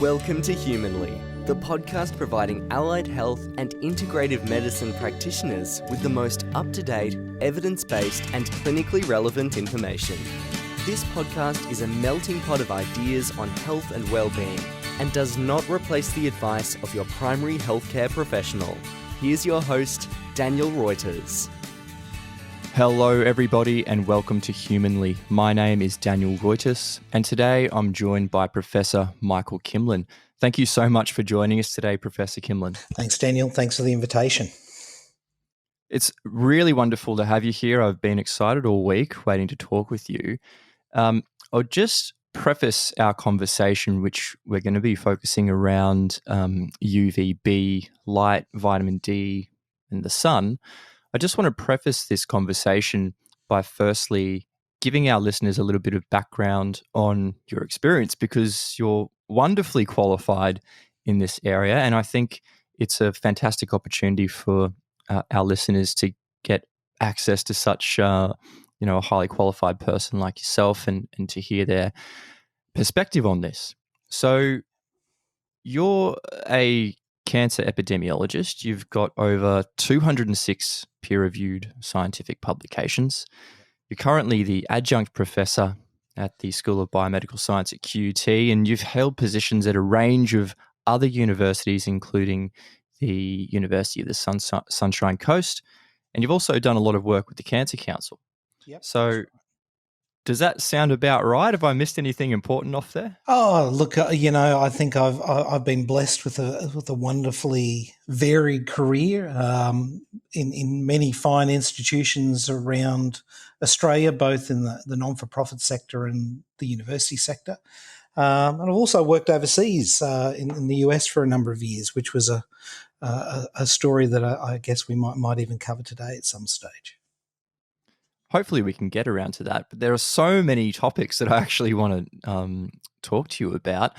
Welcome to Humanley, the podcast providing allied health and integrative medicine practitioners with the most up-to-date, evidence-based and clinically relevant information. This podcast is a melting pot of ideas on health and well-being and does not replace the advice of your primary healthcare professional. Here's your host, Daniel Reuters. Hello everybody and welcome to Humanley. My name is Daniel Reuters and today I'm joined by Professor Michael Kimlin. Thank you so much for joining us today, Professor Kimlin. Thanks, Daniel. Thanks for the invitation. It's really wonderful to have you here. I've been excited all week waiting to talk with you. I'll just preface our conversation, which we're going to be focusing around UVB, light, vitamin D and the sun. I just want to preface this conversation by firstly giving our listeners a little bit of background on your experience because you're wonderfully qualified in this area, and I think it's a fantastic opportunity for our listeners to get access to such a highly qualified person like yourself and to hear their perspective on this. So you're a cancer epidemiologist. You've got over 206 peer-reviewed scientific publications. You're currently the adjunct professor at the School of Biomedical Science at QUT, and you've held positions at a range of other universities, including the University of the Sunshine Coast, and you've also done a lot of work with the Cancer Council. Yep. So does that sound about right? Have I missed anything important off there? Oh, look, I think I've been blessed with a wonderfully varied career in many fine institutions around Australia, both in the non-for-profit sector and the university sector. And I've also worked overseas in the US for a number of years, which was a story that I guess we might even cover today at some stage. Hopefully we can get around to that. But there are so many topics that I actually want to talk to you about.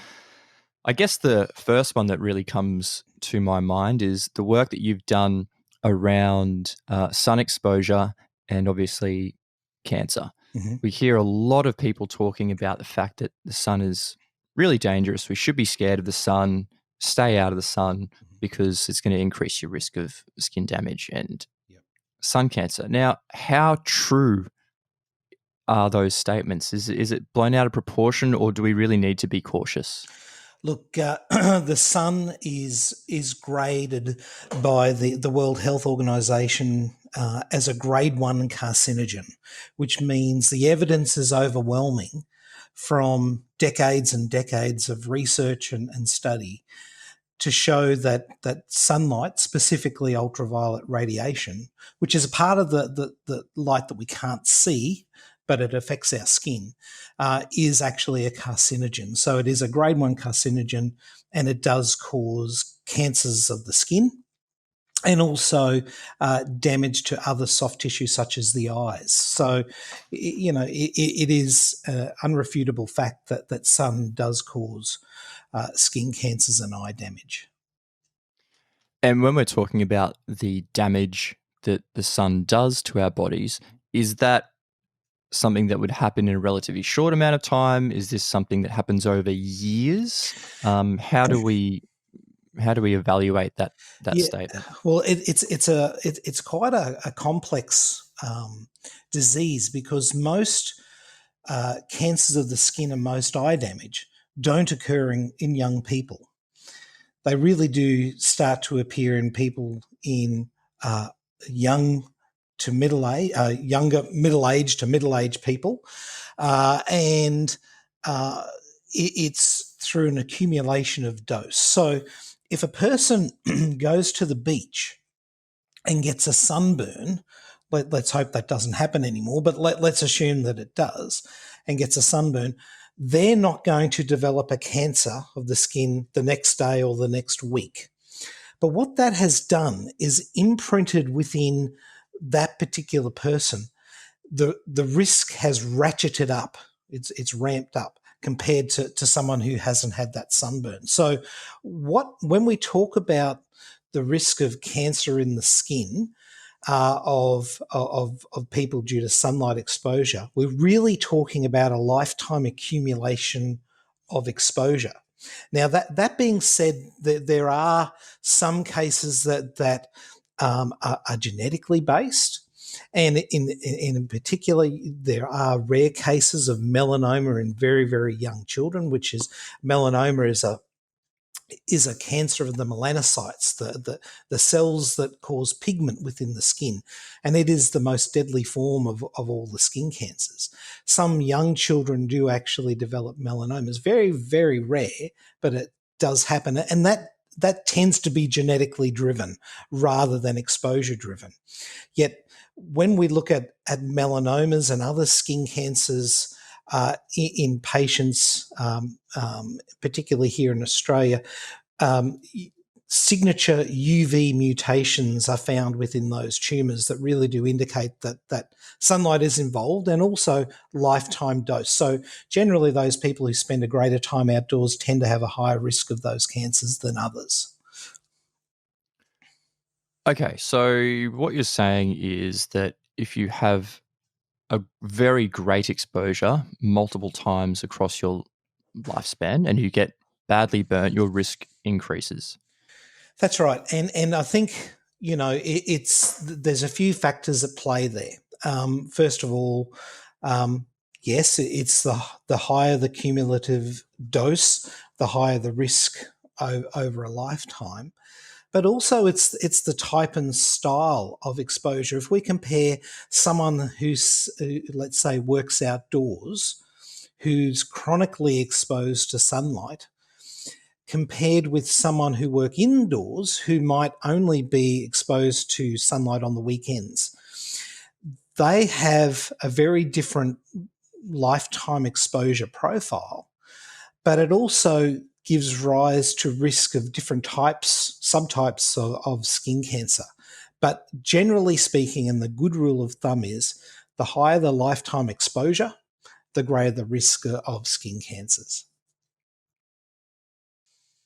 I guess the first one that really comes to my mind is the work that you've done around sun exposure and obviously cancer. Mm-hmm. We hear a lot of people talking about the fact that the sun is really dangerous. We should be scared of the sun, stay out of the sun because it's going to increase your risk of skin damage and sun cancer. Now, how true are those statements? Is it blown out of proportion, or do we really need to be cautious? Look, the sun is graded by the World Health Organization as a grade 1 carcinogen, which means the evidence is overwhelming from decades and decades of research and study to show that sunlight, specifically ultraviolet radiation, which is a part of the light that we can't see, but it affects our skin, is actually a carcinogen. So it is a grade 1 carcinogen, and it does cause cancers of the skin and also damage to other soft tissue such as the eyes. So, it is an unrefutable fact that sun does cause skin cancers and eye damage. And when we're talking about the damage that the sun does to our bodies, is that something that would happen in a relatively short amount of time? Is this something that happens over years? How do we evaluate that statement? Well, it's quite a complex disease because most cancers of the skin and most eye damage don't occur in young people. They really do start to appear in people in younger middle-aged to middle-aged people, and it's through an accumulation of dose. So if a person goes to the beach and gets a sunburn, let's hope that doesn't happen anymore, but let's assume that it does, and gets a sunburn, they're not going to develop a cancer of the skin the next day or the next week. But what that has done is imprinted within that particular person. The risk has ratcheted up. It's ramped up compared to someone who hasn't had that sunburn. So when we talk about the risk of cancer in the skin of people due to sunlight exposure, we're really talking about a lifetime accumulation of exposure. Now, that being said, there are some cases that are genetically based. And in particular, there are rare cases of melanoma in very, very young children, which is melanoma is a cancer of the melanocytes, the cells that cause pigment within the skin. And it is the most deadly form of all the skin cancers. Some young children do actually develop melanomas. Very, very rare, but it does happen. And that tends to be genetically driven rather than exposure driven. Yet when we look at melanomas and other skin cancers in patients, particularly here in Australia, signature UV mutations are found within those tumours that really do indicate that sunlight is involved, and also lifetime dose. So generally those people who spend a greater time outdoors tend to have a higher risk of those cancers than others. Okay, so what you're saying is that if you have a very great exposure multiple times across your lifespan and you get badly burnt, your risk increases. That's right, and I think there's a few factors at play there. First of all, yes, it's the higher the cumulative dose, the higher the risk over a lifetime. But also it's the type and style of exposure. If we compare someone who, let's say, works outdoors, who's chronically exposed to sunlight, compared with someone who work indoors who might only be exposed to sunlight on the weekends, they have a very different lifetime exposure profile, but it also gives rise to risk of different subtypes of skin cancer. But generally speaking, and the good rule of thumb is, the higher the lifetime exposure, the greater the risk of skin cancers.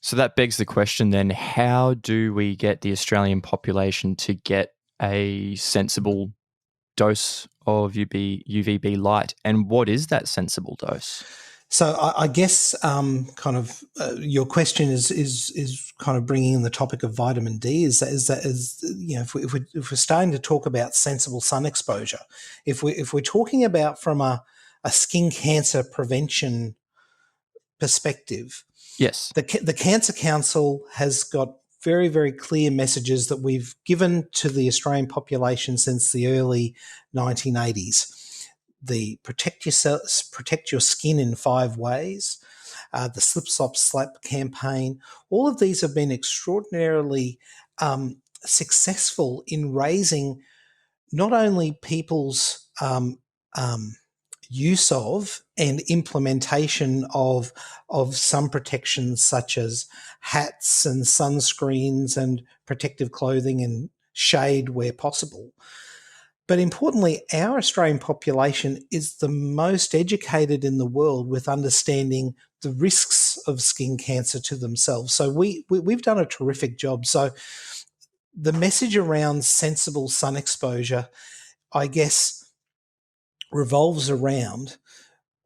So that begs the question then, how do we get the Australian population to get a sensible dose of UVB light? And what is that sensible dose? So I guess your question is kind of bringing in the topic of vitamin D. If we're starting to talk about sensible sun exposure, if we're talking about from a skin cancer prevention perspective, yes, the Cancer Council has got very, very clear messages that we've given to the Australian population since the early 1980s. The protect your skin in 5 ways, the Slip Slop Slap campaign. All of these have been extraordinarily successful in raising not only people's use of and implementation of sun protections such as hats and sunscreens and protective clothing and shade where possible. But importantly, our Australian population is the most educated in the world with understanding the risks of skin cancer to themselves. So we've done a terrific job. So the message around sensible sun exposure, I guess, revolves around,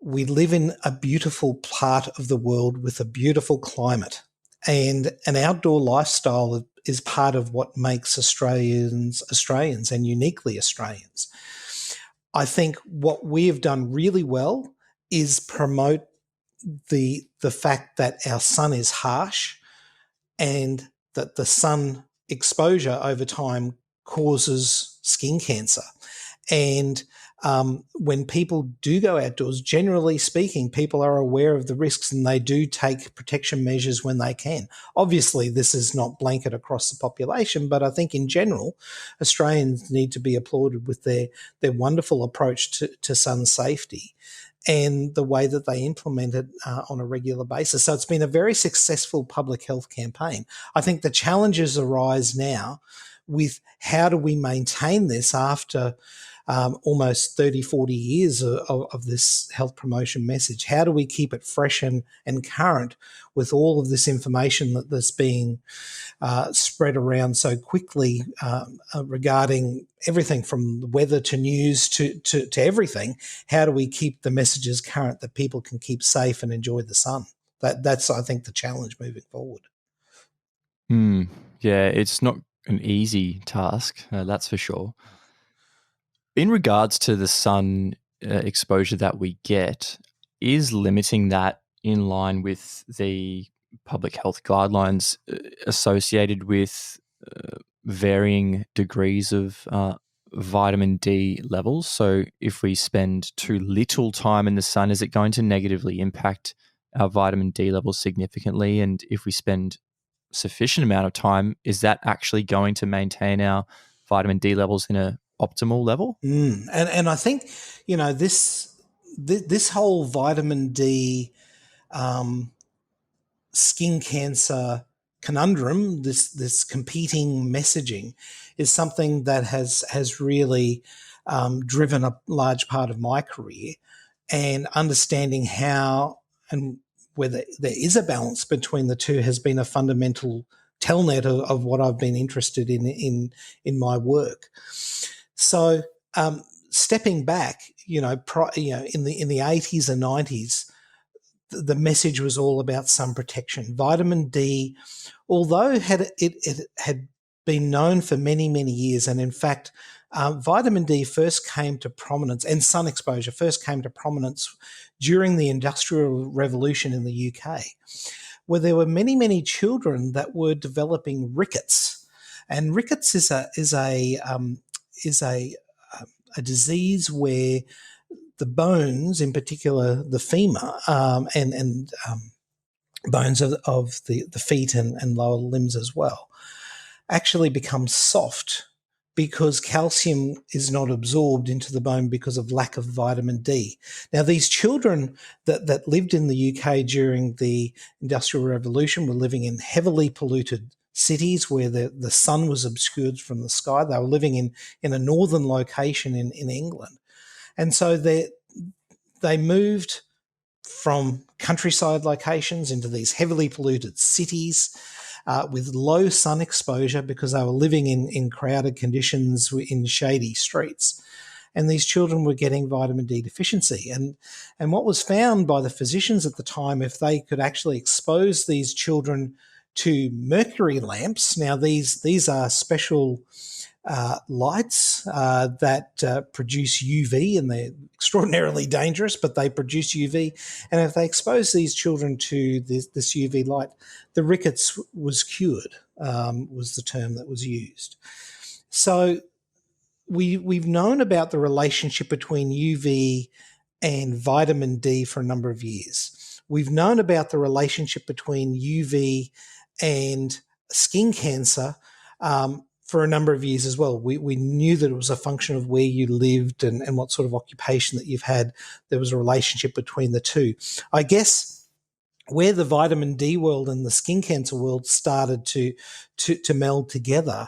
we live in a beautiful part of the world with a beautiful climate, and an outdoor lifestyle is part of what makes Australians and uniquely Australians. I think what we have done really well is promote the fact that our sun is harsh and that the sun exposure over time causes skin cancer. And when people do go outdoors, generally speaking, people are aware of the risks and they do take protection measures when they can. Obviously, this is not blanket across the population, but I think in general, Australians need to be applauded with their wonderful approach to sun safety and the way that they implement it on a regular basis. So it's been a very successful public health campaign. I think the challenges arise now with how do we maintain this after almost 30, 40 years of this health promotion message? How do we keep it fresh and current with all of this information that's being spread around so quickly regarding everything from the weather to news to everything? How do we keep the messages current that people can keep safe and enjoy the sun? That's, I think, the challenge moving forward. Yeah, it's not an easy task, that's for sure. In regards to the sun exposure that we get, is limiting that in line with the public health guidelines associated with varying degrees of vitamin D levels? So if we spend too little time in the sun, is it going to negatively impact our vitamin D levels significantly? And if we spend sufficient amount of time, is that actually going to maintain our vitamin D levels in a optimal level? And I think, this whole vitamin D skin cancer conundrum, this competing messaging, is something that has really driven a large part of my career, and understanding how and whether there is a balance between the two has been a fundamental telnet of what I've been interested in my work. So, stepping back, in the 80s and 90s, the message was all about sun protection. Vitamin D, although it had been known for many, many years, and in fact, vitamin D first came to prominence, and sun exposure first came to prominence during the Industrial Revolution in the UK, where there were many, many children that were developing rickets, and rickets is a disease where the bones, in particular the femur, and bones of the feet and lower limbs as well, actually become soft because calcium is not absorbed into the bone because of lack of vitamin D. Now, these children that lived in the UK during the Industrial Revolution were living in heavily polluted cities where the sun was obscured from the sky. They were living in a northern location in England. And so they moved from countryside locations into these heavily polluted cities with low sun exposure because they were living in crowded conditions in shady streets. And these children were getting vitamin D deficiency. And what was found by the physicians at the time, if they could actually expose these children to mercury lamps. Now, these are special lights that produce UV, and they're extraordinarily dangerous, but they produce UV. And if they expose these children to this UV light, the rickets was cured, was the term that was used. So we've known about the relationship between UV and vitamin D for a number of years. We've known about the relationship between UV and skin cancer for a number of years as well. We knew that it was a function of where you lived and what sort of occupation that you've had. There was a relationship between the two. I guess where the vitamin D world and the skin cancer world started to meld together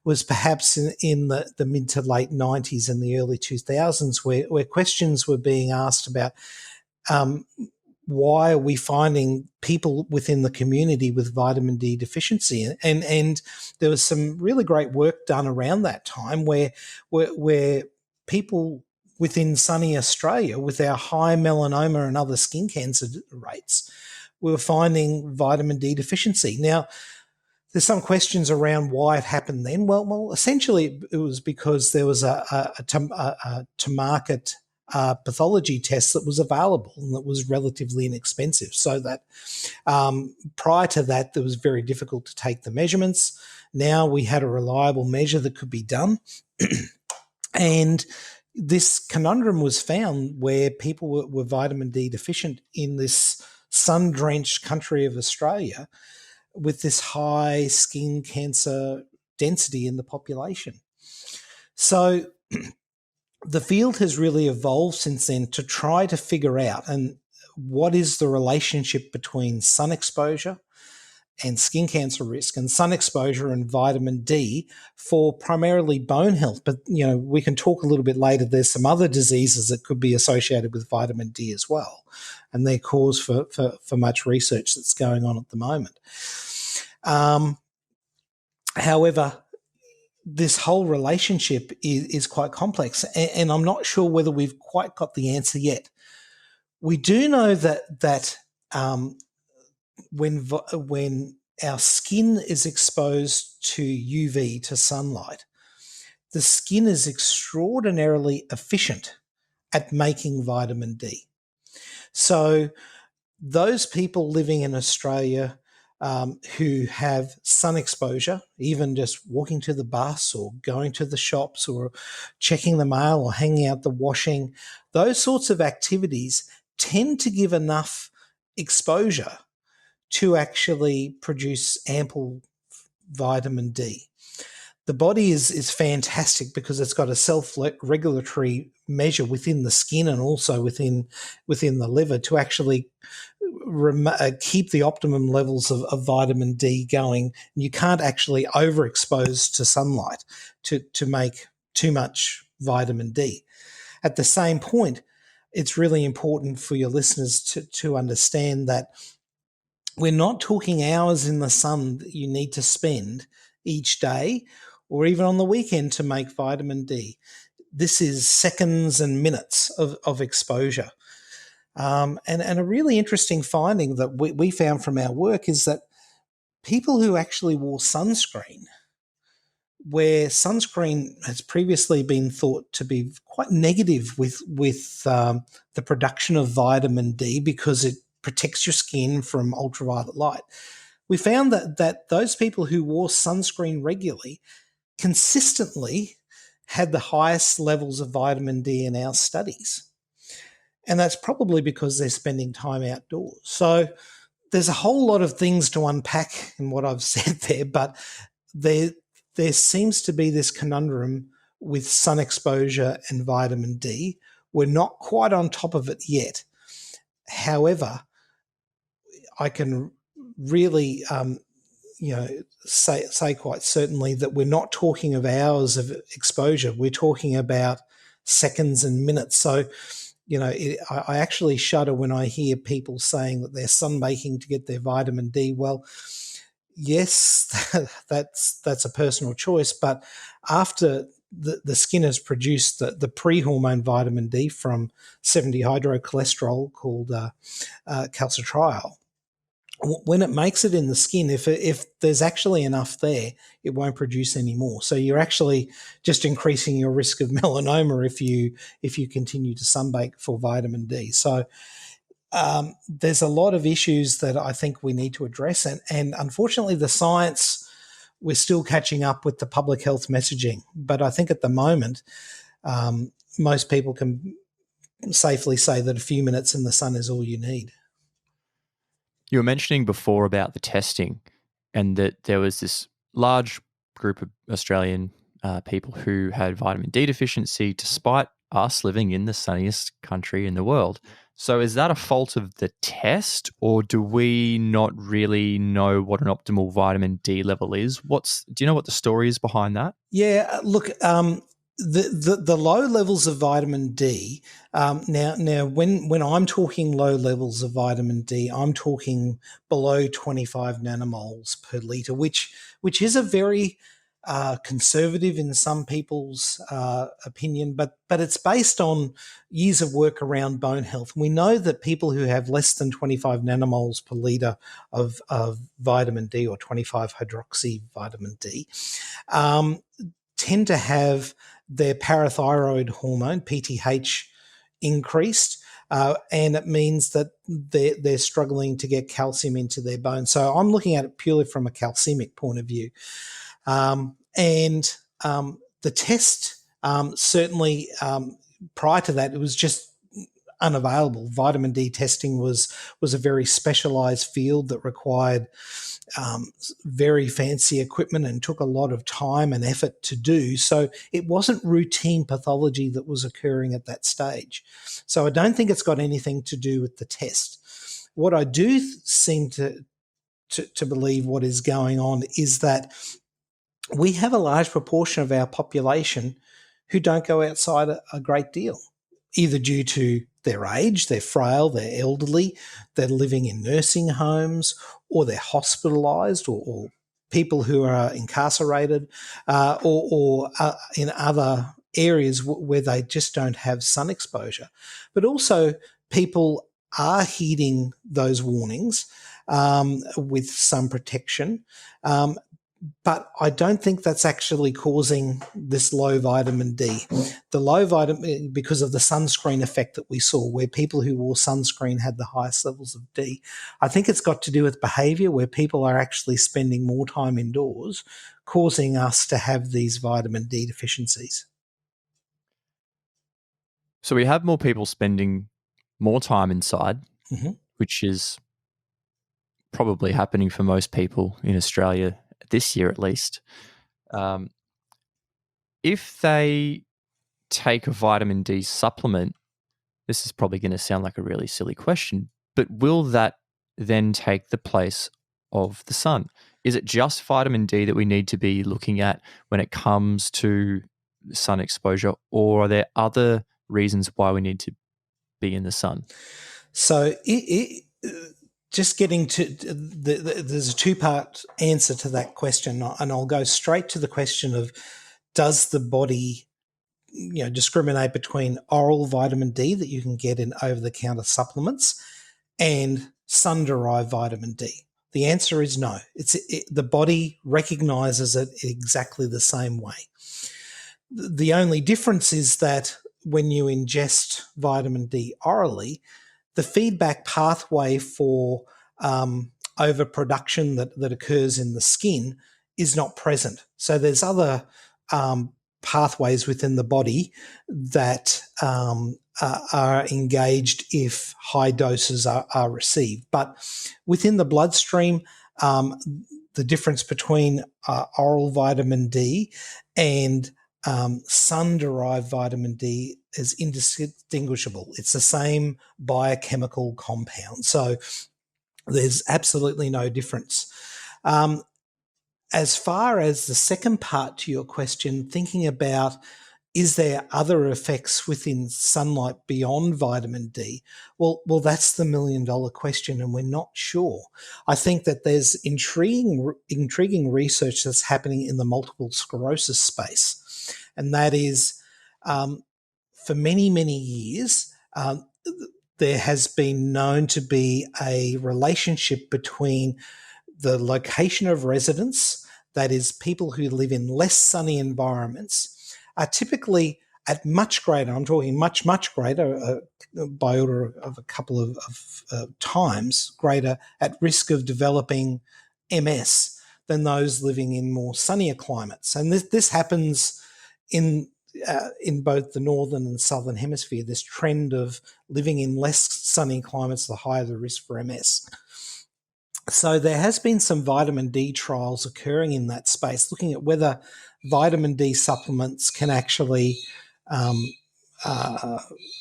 was perhaps in the mid to late 90s and the early 2000s, where questions were being asked about why are we finding people within the community with vitamin D deficiency? And there was some really great work done around that time where people within sunny Australia, with our high melanoma and other skin cancer rates, were finding vitamin D deficiency. Now, there's some questions around why it happened then. Well, essentially it was because there was a to-market pathology test that was available and that was relatively inexpensive. So that prior to that, it was very difficult to take the measurements. Now we had a reliable measure that could be done. And this conundrum was found where people were vitamin D deficient in this sun-drenched country of Australia with this high skin cancer density in the population. So the field has really evolved since then to try to figure out what is the relationship between sun exposure and skin cancer risk, and sun exposure and vitamin D for primarily bone health. But, we can talk a little bit later. There's some other diseases that could be associated with vitamin D as well, and they're cause for much research that's going on at the moment. However, this whole relationship is quite complex, and I'm not sure whether we've quite got the answer yet. We do know that when our skin is exposed to UV, to sunlight, the skin is extraordinarily efficient at making vitamin D. So those people living in Australia who have sun exposure, even just walking to the bus or going to the shops or checking the mail or hanging out the washing, those sorts of activities tend to give enough exposure to actually produce ample vitamin D. The body is fantastic because it's got a self-regulatory measure within the skin and also within the liver to actually keep the optimum levels of vitamin D going. You can't actually overexpose to sunlight to make too much vitamin D. At the same point, it's really important for your listeners to understand that we're not talking hours in the sun that you need to spend each day or even on the weekend to make vitamin D. This is seconds and minutes of exposure. And a really interesting finding that we found from our work is that people who actually wore sunscreen, where sunscreen has previously been thought to be quite negative with the production of vitamin D because it protects your skin from ultraviolet light, we found that those people who wore sunscreen regularly consistently had the highest levels of vitamin D in our studies. And that's probably because they're spending time outdoors. So there's a whole lot of things to unpack in what I've said there, but there seems to be this conundrum with sun exposure and vitamin D. We're not quite on top of it yet. However, I can really say quite certainly that we're not talking of hours of exposure. We're talking about seconds and minutes. So, I actually shudder when I hear people saying that they're sunbaking to get their vitamin D. Well, yes, that's a personal choice, but after the skin has produced the pre-hormone vitamin D from 70-hydrocholesterol called calcitriol, when it makes it in the skin, if there's actually enough there, it won't produce any more. So you're actually just increasing your risk of melanoma if you continue to sunbake for vitamin D. So there's a lot of issues that I think we need to address, and unfortunately, the science, we're still catching up with the public health messaging. But I think at the moment, most people can safely say that a few minutes in the sun is all you need. You were mentioning before about the testing and that there was this large group of Australian people who had vitamin D deficiency despite us living in the sunniest country in the world. So is that a fault of the test, or do we not really know what an optimal vitamin D level is? Do you know what the story is behind that? Yeah, look, the low levels of vitamin D. Now, when I'm talking low levels of vitamin D, I'm talking below 25 nanomoles per liter, which is a very conservative in some people's opinion, but it's based on years of work around bone health. We know that people who have less than 25 nanomoles per liter of vitamin D or 25 hydroxy vitamin D tend to have their parathyroid hormone, PTH, increased, and it means that they're struggling to get calcium into their bones. So I'm looking at it purely from a calcemic point of view. The test, certainly prior to that, it was just unavailable. Vitamin D testing was a very specialized field that required very fancy equipment and took a lot of time and effort to do. So it wasn't routine pathology that was occurring at that stage. So I don't think it's got anything to do with the test. What I do seem to believe what is going on is that we have a large proportion of our population who don't go outside a great deal, either due to their age, they're frail, they're elderly, they're living in nursing homes, or they're hospitalised, or people who are incarcerated, or in other areas where they just don't have sun exposure. But also people are heeding those warnings, with some protection. But I don't think that's actually causing this low vitamin D. The low vitamin, because of the sunscreen effect that we saw, where people who wore sunscreen had the highest levels of D. I think it's got to do with behaviour, where people are actually spending more time indoors, causing us to have these vitamin D deficiencies. So we have more people spending more time inside, which is probably happening for most people in Australia this year at least. If they take a vitamin D supplement, this is probably going to sound like a really silly question, but will that then take the place of the sun? Is it just vitamin D that we need to be looking at when it comes to sun exposure, or are there other reasons why we need to be in the sun? So just getting to there's a two-part answer to that question, and I'll go straight to the question of, does the body discriminate between oral vitamin D that you can get in over-the-counter supplements and sun-derived vitamin D? The answer is no. The body recognizes it exactly the same way. The only difference is that when you ingest vitamin D orally, the feedback pathway for overproduction that occurs in the skin is not present. So there's other pathways within the body that are engaged if high doses are received. But within the bloodstream, the difference between oral vitamin D and sun-derived vitamin D is indistinguishable. It's the same biochemical compound. So there's absolutely no difference. As far as the second part to your question, thinking about, is there other effects within sunlight beyond vitamin D? Well, that's the million-dollar question, and we're not sure. I think that there's intriguing research that's happening in the multiple sclerosis space, and that is, for many, many years, there has been known to be a relationship between the location of residence, that is, people who live in less sunny environments, are typically at much greater, I'm talking much, much greater, by order of a couple of times greater at risk of developing MS than those living in more sunnier climates. And this happens in both the northern and southern hemisphere, this trend of living in less sunny climates, the higher the risk for MS. So there has been some vitamin D trials occurring in that space, looking at whether vitamin D supplements can actually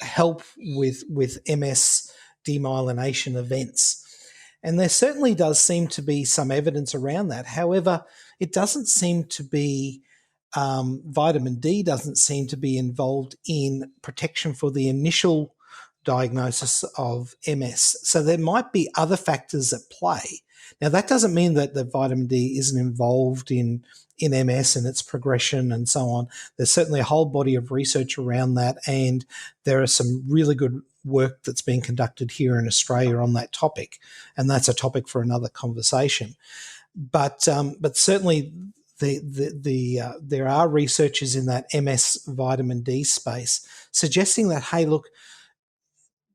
help with MS demyelination events. And there certainly does seem to be some evidence around that. However, it doesn't seem to be, vitamin D doesn't seem to be involved in protection for the initial diagnosis of MS. So there might be other factors at play. Now, that doesn't mean that the vitamin D isn't involved in MS and its progression and so on. There's certainly a whole body of research around that, and there are some really good work that's being conducted here in Australia on that topic, and that's a topic for another conversation. But certainly there are researchers in that MS vitamin D space suggesting that, hey, look,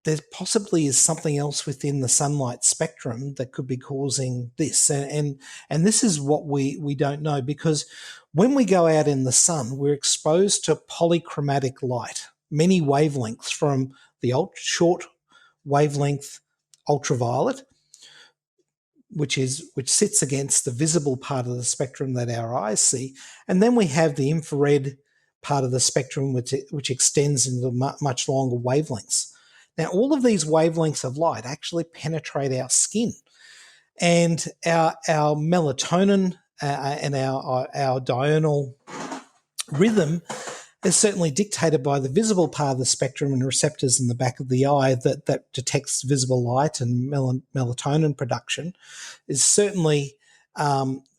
there possibly is something else within the sunlight spectrum that could be causing this. And this is what we don't know, because when we go out in the sun, we're exposed to polychromatic light, many wavelengths, from the short wavelength ultraviolet, which sits against the visible part of the spectrum that our eyes see. And then we have the infrared part of the spectrum, which extends into much longer wavelengths. Now, all of these wavelengths of light actually penetrate our skin, and our melatonin and our diurnal rhythm is certainly dictated by the visible part of the spectrum and receptors in the back of the eye that detects visible light, and melatonin production is certainly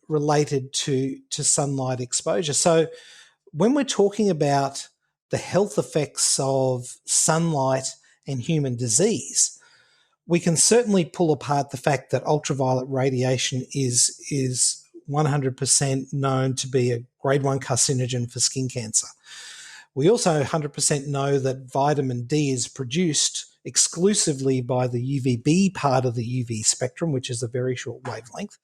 related to sunlight exposure. So when we're talking about the health effects of sunlight and human disease, we can certainly pull apart the fact that ultraviolet radiation is 100% known to be a grade 1 carcinogen for skin cancer. We also 100% know that vitamin D is produced exclusively by the UVB part of the UV spectrum, which is a very short wavelength.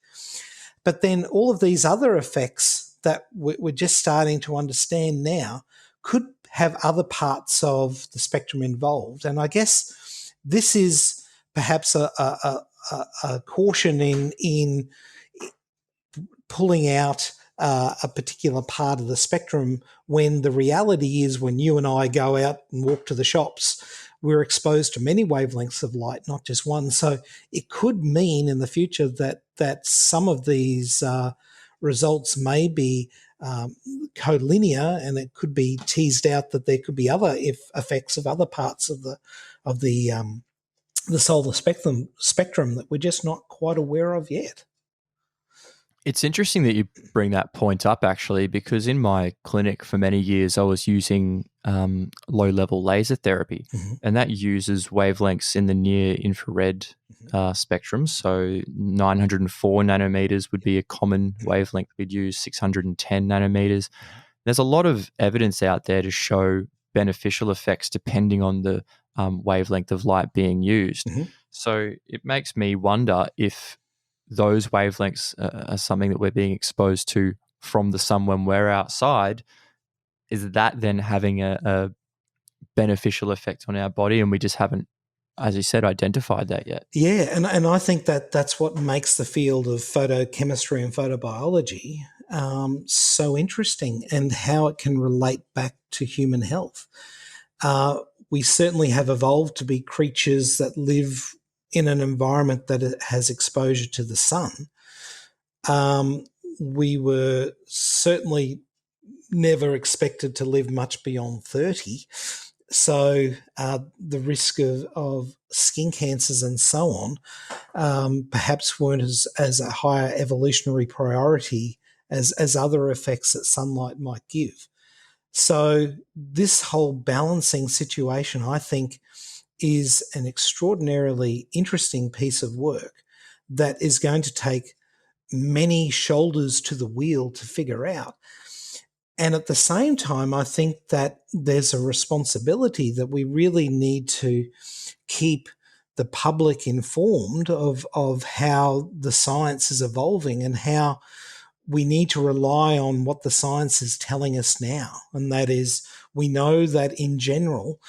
But then all of these other effects that we're just starting to understand now could have other parts of the spectrum involved. And I guess this is perhaps a caution in pulling out a particular part of the spectrum, when the reality is, when you and I go out and walk to the shops, we're exposed to many wavelengths of light, not just one. So it could mean in the future that some of these results may be collinear, and it could be teased out that there could be other effects of other parts of the solar spectrum that we're just not quite aware of yet. It's interesting that you bring that point up, actually, because in my clinic for many years, I was using low-level laser therapy, and that uses wavelengths in the near-infrared spectrum. So 904 nanometers would be a common wavelength. We'd use 610 nanometers. There's a lot of evidence out there to show beneficial effects depending on the wavelength of light being used. So it makes me wonder if those wavelengths are something that we're being exposed to from the sun when we're outside. Is that then having a beneficial effect on our body, and we just haven't, as you said, identified that yet? Yeah, and I think that's what makes the field of photochemistry and photobiology so interesting, and how it can relate back to human health. We certainly have evolved to be creatures that live in an environment that has exposure to the sun. We were certainly never expected to live much beyond 30. So the risk of skin cancers and so on perhaps weren't as a higher evolutionary priority as other effects that sunlight might give. So this whole balancing situation, I think, is an extraordinarily interesting piece of work that is going to take many shoulders to the wheel to figure out. And at the same time, I think that there's a responsibility that we really need to keep the public informed of how the science is evolving, and how we need to rely on what the science is telling us now. And that is, we know that in general,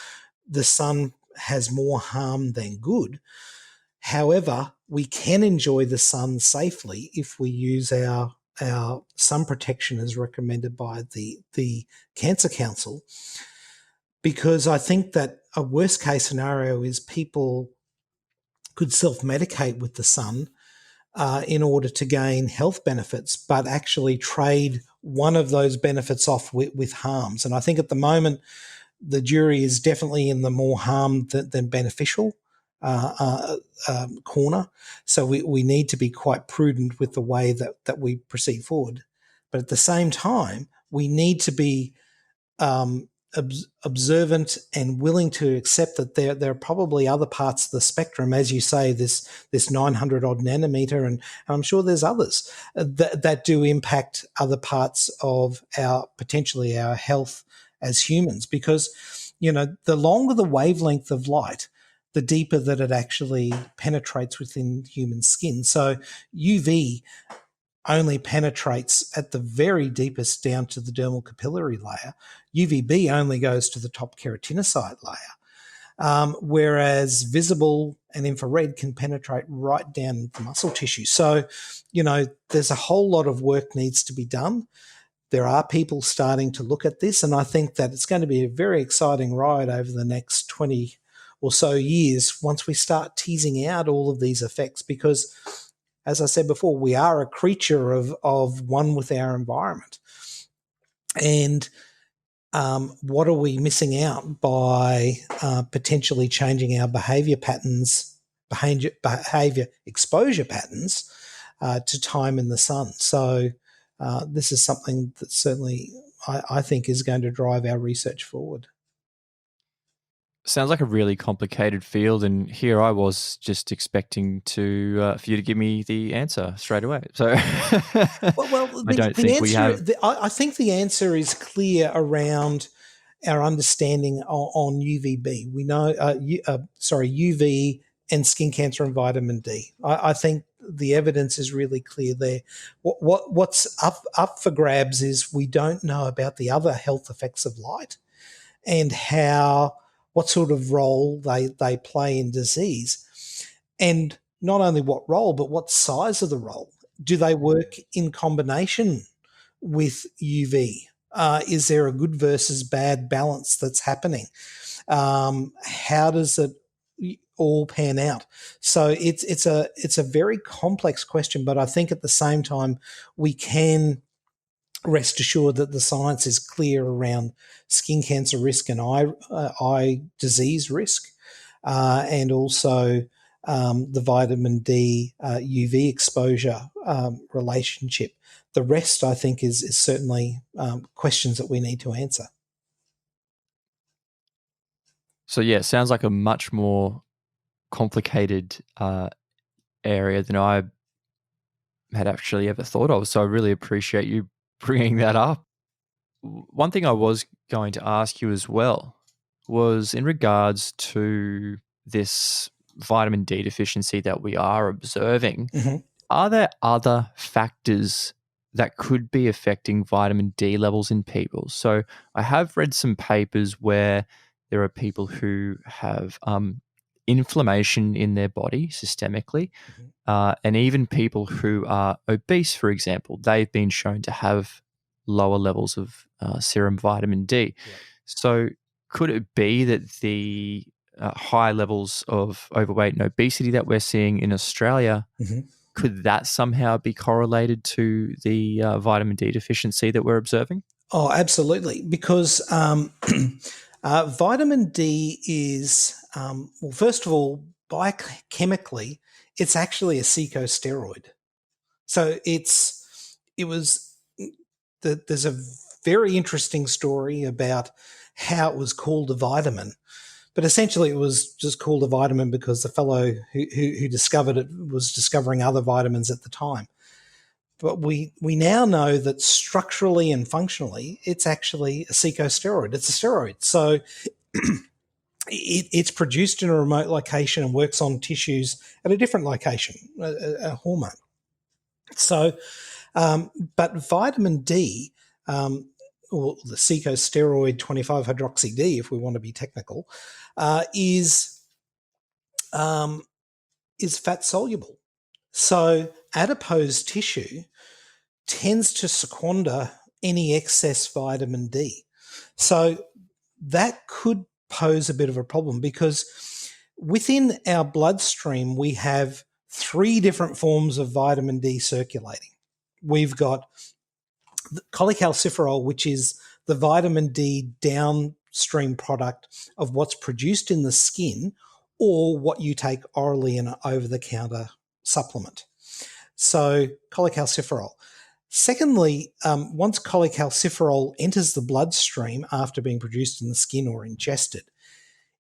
the sun has more harm than good. However, we can enjoy the sun safely if we use our sun protection as recommended by the Cancer Council, because I think that a worst case scenario is people could self-medicate with the sun in order to gain health benefits, but actually trade one of those benefits off with harms. And I think at the moment, the jury is definitely in the more harm than beneficial corner. So we need to be quite prudent with the way that we proceed forward. But at the same time, we need to be observant and willing to accept that there are probably other parts of the spectrum, as you say, this 900 odd nanometer, and I'm sure there's others that do impact other parts of potentially our health as humans, because, the longer the wavelength of light, the deeper that it actually penetrates within human skin. So UV only penetrates at the very deepest down to the dermal capillary layer. UVB only goes to the top keratinocyte layer, whereas visible and infrared can penetrate right down into muscle tissue. So, there's a whole lot of work needs to be done. There are people starting to look at this, and I think that it's going to be a very exciting ride over the next 20 or so years once we start teasing out all of these effects, because, as I said before, we are a creature of one with our environment. And what are we missing out by potentially changing our behavior exposure patterns to time in the sun? So this is something that certainly I think is going to drive our research forward. Sounds like a really complicated field, and here I was just expecting to for you to give me the answer straight away. So Well, I don't think we have. I think the answer is clear around our understanding on UVB. We know, UV and skin cancer and vitamin D. I think the evidence is really clear there. What's up for grabs is we don't know about the other health effects of light and what sort of role they play in disease, and not only what role, but what size of the role. Do they work in combination with UV? Is there a good versus bad balance that's happening? How does it all pan out? So it's a very complex question, but I think at the same time we can rest assured that the science is clear around skin cancer risk and eye disease risk, and also the vitamin D UV exposure relationship. The rest, I think, is certainly questions that we need to answer. So yeah, it sounds like a much more complicated area than I had actually ever thought of. So I really appreciate you bringing that up. One thing I was going to ask you as well was in regards to this vitamin D deficiency that we are observing. Mm-hmm. Are there other factors that could be affecting vitamin D levels in people? So I have read some papers where there are people who have inflammation in their body systemically, and even people who are obese, for example, they've been shown to have lower levels of serum vitamin D. Yep. So could it be that the high levels of overweight and obesity that we're seeing in Australia, could that somehow be correlated to the vitamin D deficiency that we're observing? Oh, absolutely. Because vitamin D is, well, first of all, biochemically, it's actually a corticosteroid. So there's a very interesting story about how it was called a vitamin. But essentially, it was just called a vitamin because the fellow who discovered it was discovering other vitamins at the time. But we now know that structurally and functionally, it's actually a corticosteroid. It's a steroid. So it's produced in a remote location and works on tissues at a different location, a hormone. So, but vitamin D, or the corticosteroid 25-hydroxy D, if we want to be technical, is fat soluble. So adipose tissue tends to squander any excess vitamin D. So that could pose a bit of a problem because within our bloodstream, we have 3 different forms of vitamin D circulating. We've got cholecalciferol, which is the vitamin D downstream product of what's produced in the skin or what you take orally in an over-the-counter supplement. So cholecalciferol. Secondly, once cholecalciferol enters the bloodstream after being produced in the skin or ingested,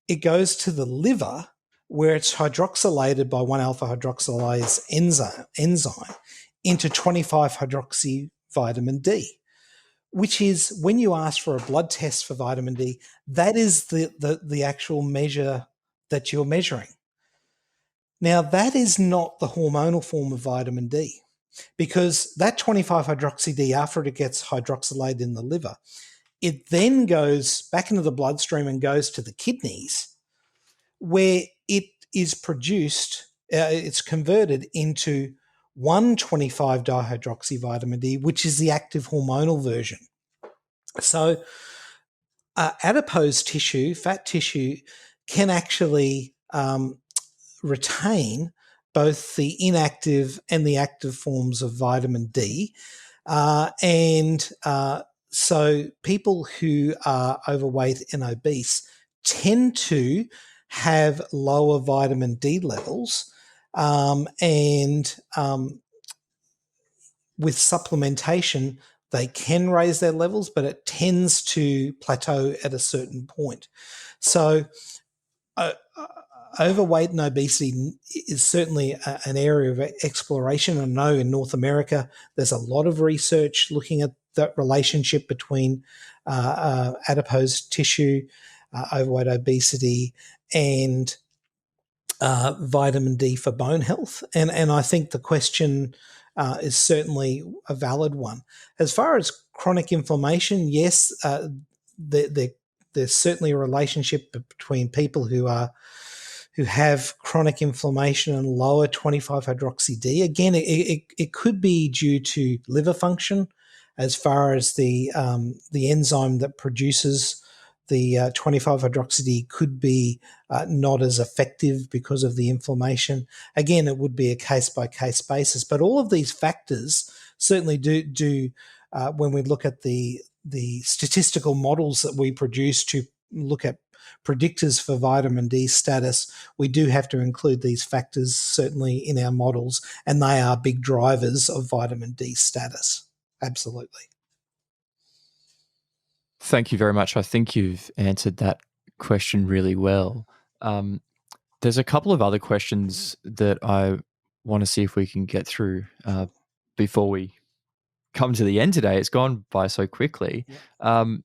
it goes to the liver where it's hydroxylated by 1-alpha-hydroxylase enzyme into 25-hydroxy vitamin D, which is when you ask for a blood test for vitamin D, that is the actual measure that you're measuring. Now, that is not the hormonal form of vitamin D because that 25-hydroxy D, after it gets hydroxylated in the liver, it then goes back into the bloodstream and goes to the kidneys where it is produced, it's converted into 1,25-dihydroxy vitamin D, which is the active hormonal version. So adipose tissue, fat tissue, can actually retain both the inactive and the active forms of vitamin D. So people who are overweight and obese tend to have lower vitamin D levels, with supplementation, they can raise their levels, but it tends to plateau at a certain point. So overweight and obesity is certainly an area of exploration. I know in North America there's a lot of research looking at that relationship between adipose tissue, overweight, obesity, and vitamin D for bone health. And I think the question is certainly a valid one. As far as chronic inflammation, yes, there's certainly a relationship between people who have chronic inflammation and lower 25-hydroxy-D. Again, it could be due to liver function, as far as the enzyme that produces the 25-hydroxy-D could be not as effective because of the inflammation. Again, it would be a case-by-case basis. But all of these factors certainly do when we look at the statistical models that we produce to look at predictors for vitamin D status, we do have to include these factors certainly in our models, and they are big drivers of vitamin D status. Absolutely. Thank you very much. I think you've answered that question really well. There's a couple of other questions that I want to see if we can get through before we come to the end today. It's gone by so quickly. Yep.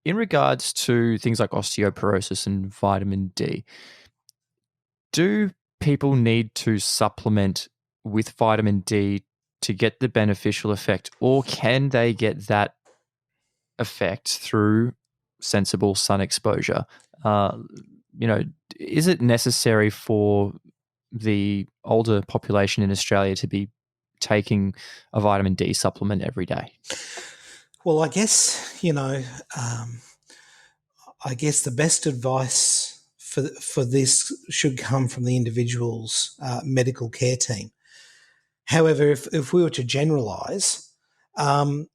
In regards to things like osteoporosis and vitamin D, do people need to supplement with vitamin D to get the beneficial effect, or can they get that effect through sensible sun exposure? Is it necessary for the older population in Australia to be taking a vitamin D supplement every day? Well, I guess, I guess the best advice for this should come from the individual's medical care team. However, if we were to generalise and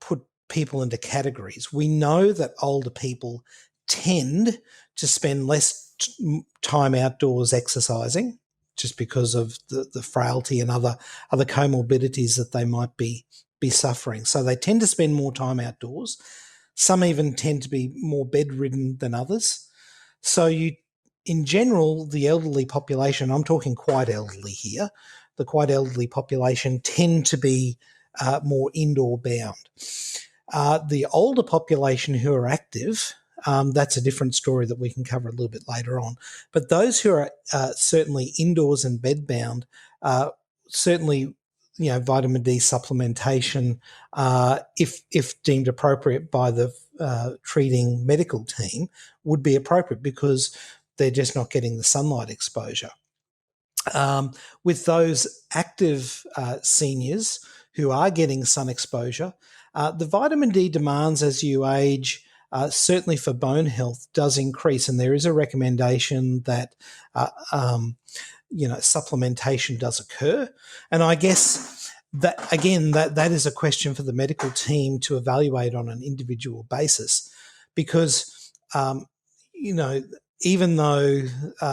put people into categories, we know that older people tend to spend less time outdoors exercising, just because of the frailty and other comorbidities that they might be suffering. So they tend to spend more time outdoors. Some even tend to be more bedridden than others. So in general, the elderly population, I'm talking quite elderly here, the quite elderly population tend to be more indoor bound. The older population who are active, that's a different story that we can cover a little bit later on. But those who are certainly indoors and bedbound, certainly, vitamin D supplementation, if deemed appropriate by the treating medical team, would be appropriate because they're just not getting the sunlight exposure. With those active seniors who are getting sun exposure, the vitamin D demands as you age, certainly for bone health, does increase, and there is a recommendation that supplementation does occur. And I guess that again, that is a question for the medical team to evaluate on an individual basis, because even though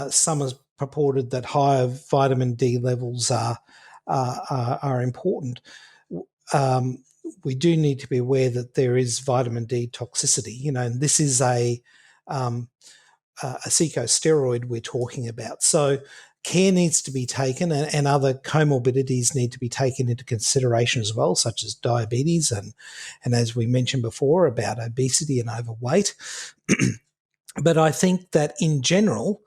some has purported that higher vitamin D levels are important, we do need to be aware that there is vitamin D toxicity. And this is a corticosteroid we're talking about. So care needs to be taken, and other comorbidities need to be taken into consideration as well, such as diabetes and as we mentioned before, about obesity and overweight. But I think that in general,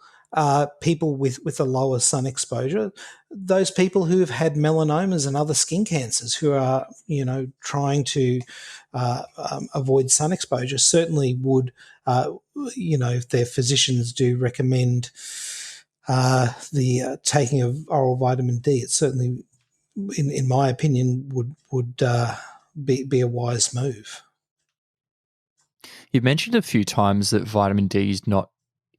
people with a lower sun exposure, those people who have had melanomas and other skin cancers who are, trying to avoid sun exposure, certainly would, if their physicians do recommend the taking of oral vitamin D, it certainly, in my opinion, would be a wise move. You've mentioned a few times that vitamin D is not,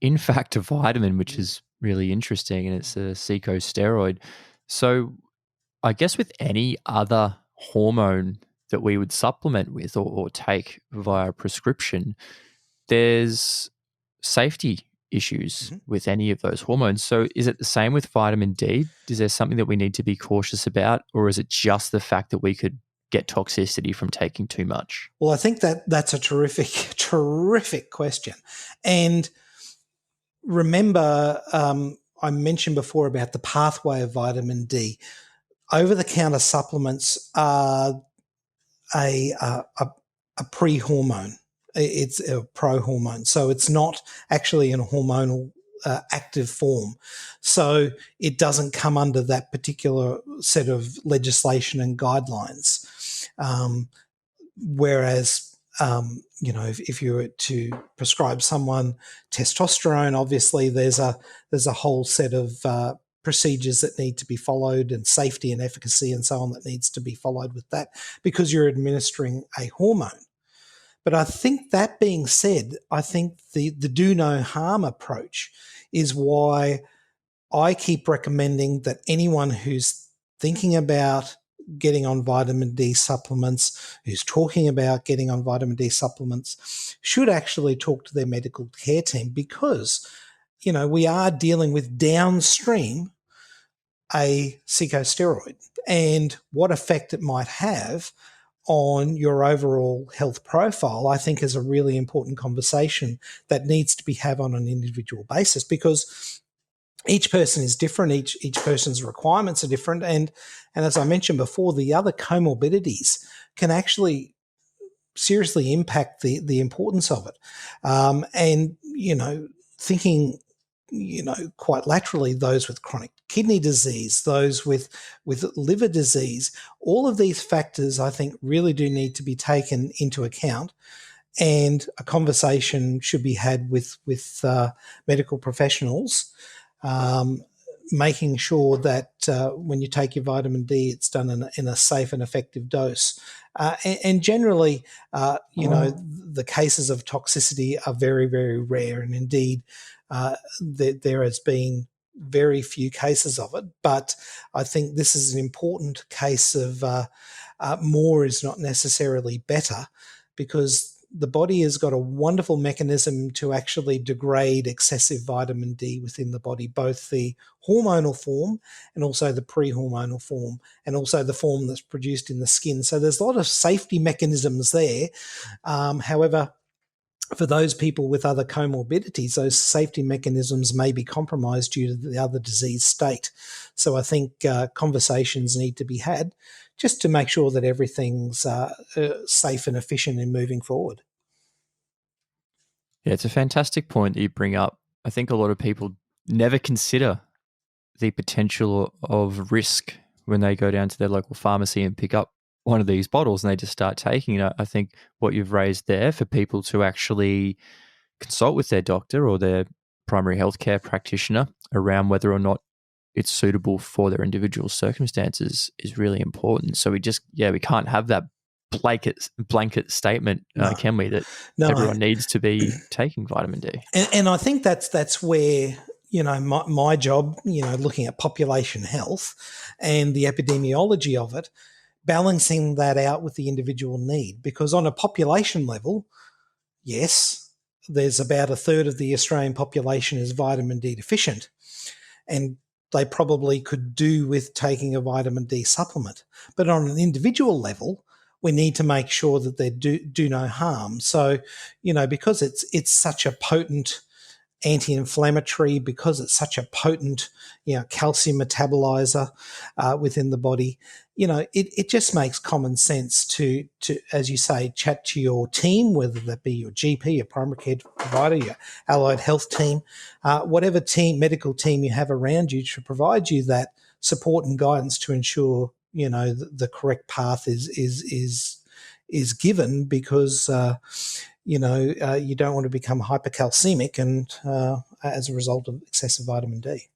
in fact, a vitamin, which is really interesting, and it's a corticosteroid. So I guess with any other hormone that we would supplement with or take via prescription, there's safety issues with any of those hormones. So is it the same with vitamin D? Is there something that we need to be cautious about, or is it just the fact that we could get toxicity from taking too much? Well, I think that's a terrific question. And remember, I mentioned before about the pathway of vitamin D. Over-the-counter supplements are a pre-hormone. It's a pro-hormone. So it's not actually in a hormonal active form. So it doesn't come under that particular set of legislation and guidelines. Whereas, if you were to prescribe someone testosterone, obviously there's a whole set of procedures that need to be followed, and safety and efficacy and so on that needs to be followed with that, because you're administering a hormone. But I think, that being said, I think the do no harm approach is why I keep recommending that anyone who's thinking about getting on vitamin D supplements, who's talking about getting on vitamin D supplements, should actually talk to their medical care team, because, we are dealing with downstream a corticosteroid, and what effect it might have on your overall health profile, I think, is a really important conversation that needs to be had on an individual basis, because each person is different. Each person's requirements are different. And as I mentioned before, the other comorbidities can actually seriously impact the importance of it. And, thinking, quite laterally, those with chronic kidney disease, those with liver disease, all of these factors, I think, really do need to be taken into account. And a conversation should be had with medical professionals, making sure that when you take your vitamin D, it's done in a safe and effective dose. And generally, the cases of toxicity are very, very rare. And indeed, there has been very few cases of it. But I think this is an important case of more is not necessarily better, because the body has got a wonderful mechanism to actually degrade excessive vitamin D within the body, both the hormonal form and also the pre-hormonal form, and also the form that's produced in the skin. So there's a lot of safety mechanisms there. However, for those people with other comorbidities, those safety mechanisms may be compromised due to the other disease state. So I think conversations need to be had just to make sure that everything's safe and efficient in moving forward. Yeah, it's a fantastic point that you bring up. I think a lot of people never consider the potential of risk when they go down to their local pharmacy and pick up one of these bottles and they just start taking it. I think what you've raised there, for people to actually consult with their doctor or their primary healthcare practitioner around whether or not it's suitable for their individual circumstances, is really important. So we can't have that blanket statement, can we, that everyone needs to be taking vitamin D. And I think that's where, my job, looking at population health and the epidemiology of it, balancing that out with the individual need. Because on a population level, yes, there's about a third of the Australian population is vitamin D deficient, and they probably could do with taking a vitamin D supplement. But on an individual level, we need to make sure that they do no harm. So, because it's such a potent anti-inflammatory, because it's such a potent, calcium metabolizer within the body, it just makes common sense to, as you say, chat to your team, whether that be your GP, your primary care provider, your allied health team, whatever medical team you have around you, to provide you that support and guidance to ensure, the correct path is given, because you don't want to become hypercalcemic and as a result of excessive vitamin D.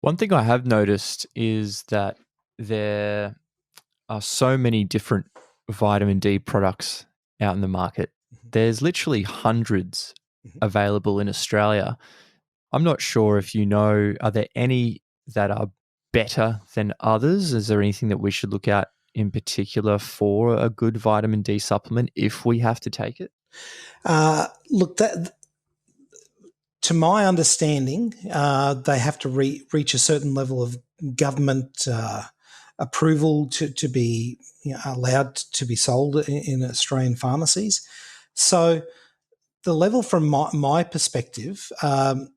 One thing I have noticed is that there are so many different vitamin D products out in the market. There's literally hundreds available in Australia. I'm not sure if are there any that are better than others? Is there anything that we should look at in particular for a good vitamin D supplement if we have to take it? Look, to my understanding, they have to reach a certain level of government approval to be allowed to be sold in Australian pharmacies. So the level from my perspective, as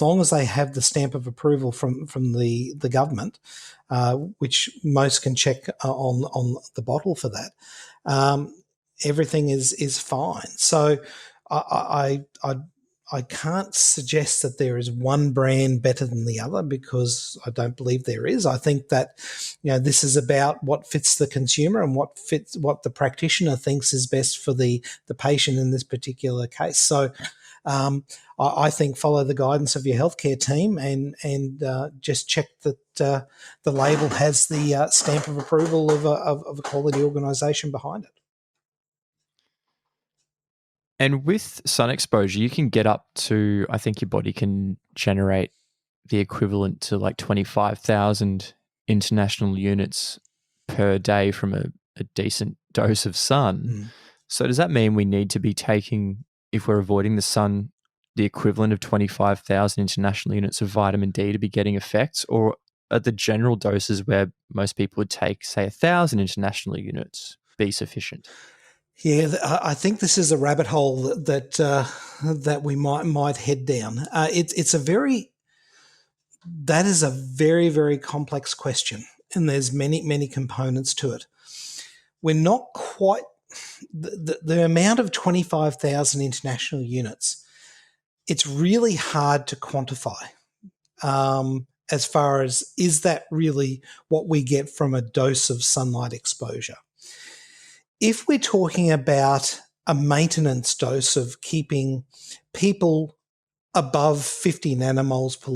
long as they have the stamp of approval from the government, which most can check on the bottle for that, everything is fine. So I can't suggest that there is one brand better than the other, because I don't believe there is. I think that this is about what fits the consumer and what the practitioner thinks is best for the patient in this particular case. So I think follow the guidance of your healthcare team and just check that the label has the stamp of approval of a quality organisation behind it. And with sun exposure, you can get up to, I think your body can generate the equivalent to like 25,000 international units per day from a decent dose of sun. Mm. So does that mean we need to be taking, if we're avoiding the sun, the equivalent of 25,000 international units of vitamin D to be getting effects? Or are the general doses where most people would take, say, 1,000 international units be sufficient? Yeah, I think this is a rabbit hole that we might head down. That is a very, very complex question, and there's many components to it. We're not quite the amount of 25,000 international units. It's really hard to quantify. As far as, is that really what we get from a dose of sunlight exposure? If we're talking about a maintenance dose of keeping people above 50 nanomoles per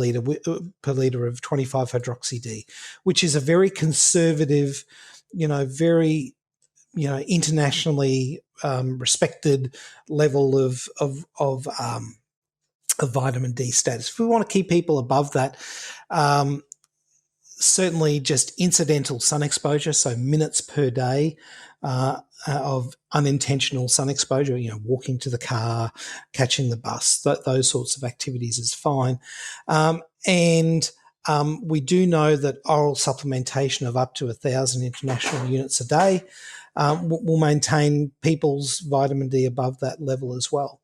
litre of 25-hydroxy-D, which is a very conservative, very internationally respected level of vitamin D status. If we want to keep people above that, certainly just incidental sun exposure, so minutes per day of unintentional sun exposure, walking to the car, catching the bus, those sorts of activities is fine. And we do know that oral supplementation of up to 1,000 international units a day will maintain people's vitamin D above that level as well.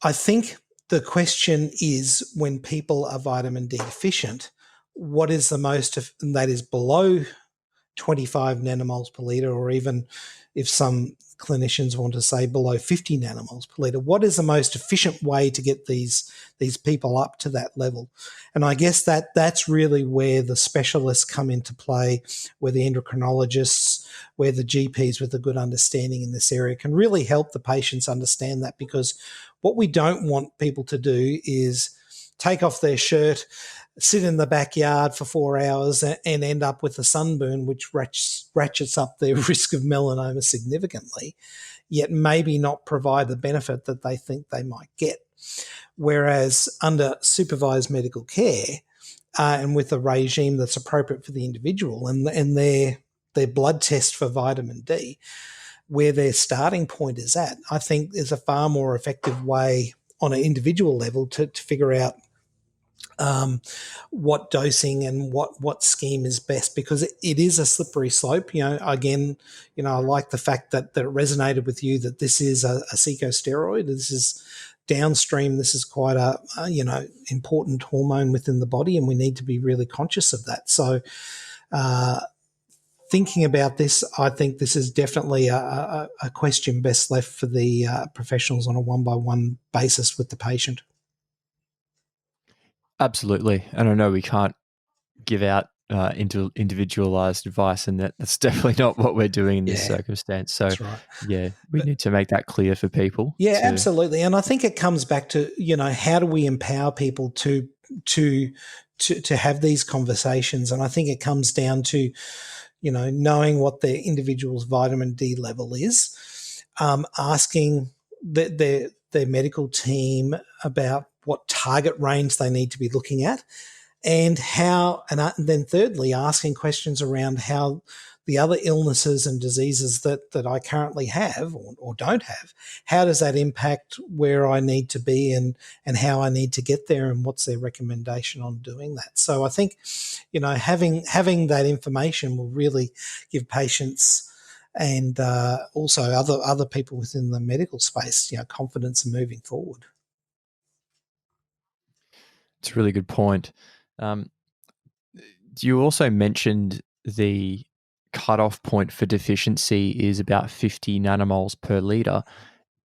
I think the question is, when people are vitamin D deficient, what is the most, and that is below 25 nanomoles per litre, or even if some clinicians want to say below 50 nanomoles per litre, what is the most efficient way to get these people up to that level? And I guess that's really where the specialists come into play, where the endocrinologists, where the GPs with a good understanding in this area can really help the patients understand that, because what we don't want people to do is take off their shirt, sit in the backyard for 4 hours and end up with a sunburn, which ratchets up their risk of melanoma significantly, yet maybe not provide the benefit that they think they might get. Whereas under supervised medical care and with a regime that's appropriate for the individual and their blood test for vitamin D, where their starting point is at, I think is a far more effective way on an individual level to figure out what dosing and what scheme is best, because it is a slippery slope. Again, I like the fact that it resonated with you that this is a corticosteroid. This is downstream. This is quite a important hormone within the body, and we need to be really conscious of that. So thinking about this, I think this is definitely a question best left for the professionals on a one-by-one basis with the patient. Absolutely. And I know we can't give out individualized advice, and that's definitely not what we're doing in this circumstance. So, that's right. We need to make that clear for people. Yeah, absolutely. And I think it comes back to, how do we empower people to have these conversations? And I think it comes down to, knowing what their individual's vitamin D level is, asking their medical team about what target range they need to be looking at, and then thirdly, asking questions around how the other illnesses and diseases that I currently have or don't have, how does that impact where I need to be and how I need to get there, and what's their recommendation on doing that? So I think, having that information will really give patients and also other people within the medical space, confidence in moving forward. It's a really good point. You also mentioned the cutoff point for deficiency is about 50 nanomoles per litre.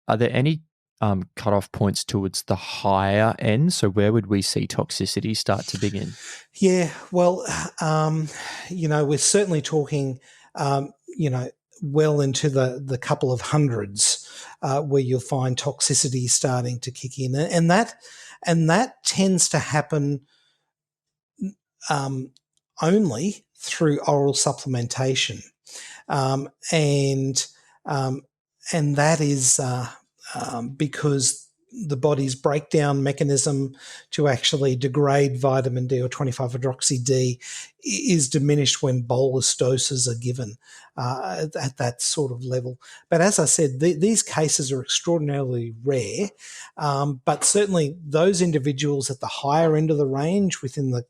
Are there any cutoff points towards the higher end? So where would we see toxicity start to begin? Yeah, well, we're certainly talking, well into the couple of hundreds where you'll find toxicity starting to kick in, and that tends to happen only through oral supplementation, and that is because the body's breakdown mechanism to actually degrade vitamin D or 25-hydroxy-D is diminished when bolus doses are given at that sort of level. But as I said, these cases are extraordinarily rare, but certainly those individuals at the higher end of the range within the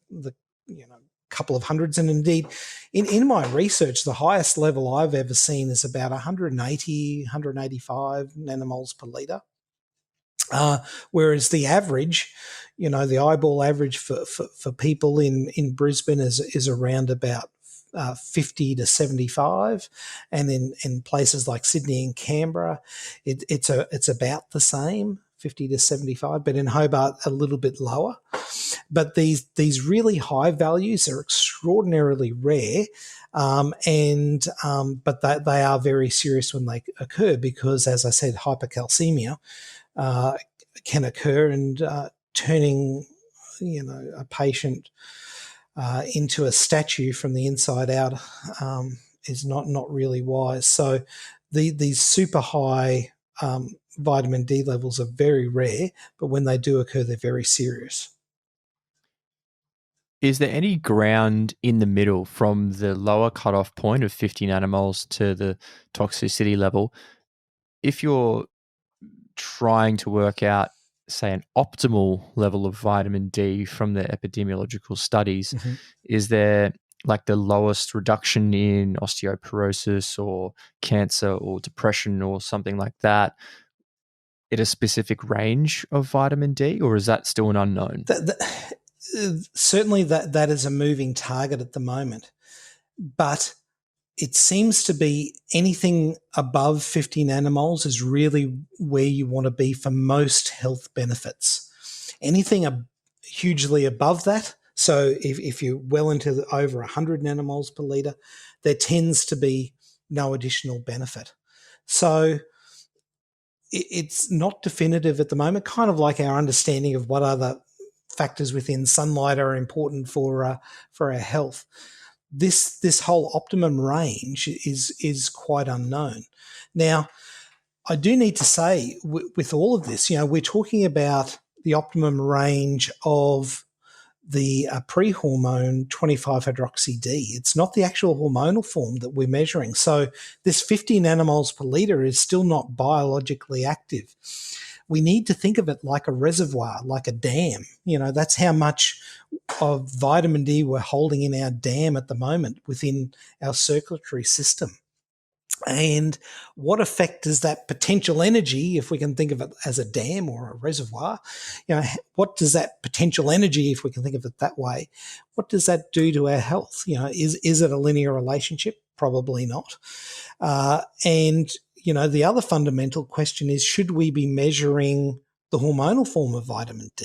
couple of hundreds, and indeed in my research, the highest level I've ever seen is about 180, 185 nanomoles per litre. Whereas the average, the eyeball average for people in Brisbane is around about 50 to 75, and in places like Sydney and Canberra, it's about the same, 50 to 75, but in Hobart a little bit lower. But these really high values are extraordinarily rare, but they are very serious when they occur because, as I said, hypercalcemia can occur, and turning a patient into a statue from the inside out is not really wise. So these super high vitamin D levels are very rare, but when they do occur, they're very serious. Is there any ground in the middle from the lower cutoff point of 50 nanomoles to the toxicity level? If you're trying to work out, say, an optimal level of vitamin D from the epidemiological studies, is there like the lowest reduction in osteoporosis or cancer or depression or something like that at a specific range of vitamin D, or is that still an unknown? Certainly that is a moving target at the moment, but it seems to be anything above 50 nanomoles is really where you want to be for most health benefits. Anything hugely above that, so if you're well into over 100 nanomoles per litre, there tends to be no additional benefit. So it's not definitive at the moment, kind of like our understanding of what other factors within sunlight are important for our health. This whole optimum range is quite unknown. Now, I do need to say with all of this, we're talking about the optimum range of the pre-hormone 25-hydroxy-D. It's not the actual hormonal form that we're measuring. So this 50 nanomoles per litre is still not biologically active. We need to think of it like a reservoir, like a dam. That's how much of vitamin D we're holding in our dam at the moment within our circulatory system. And what effect does that potential energy, if we can think of it as a dam or a reservoir, what does that potential energy, if we can think of it that way, what does that do to our health? Is it a linear relationship? Probably not. And the other fundamental question is, should we be measuring the hormonal form of vitamin D?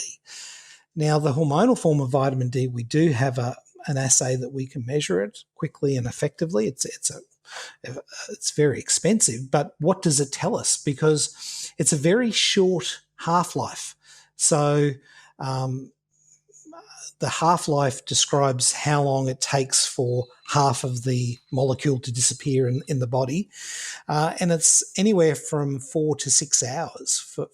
Now, the hormonal form of vitamin D, we do have an assay that we can measure it quickly and effectively. It's very expensive, but what does it tell us? Because it's a very short half-life. So the half-life describes how long it takes for half of the molecule to disappear in the body. And it's anywhere from 4 to 6 hours for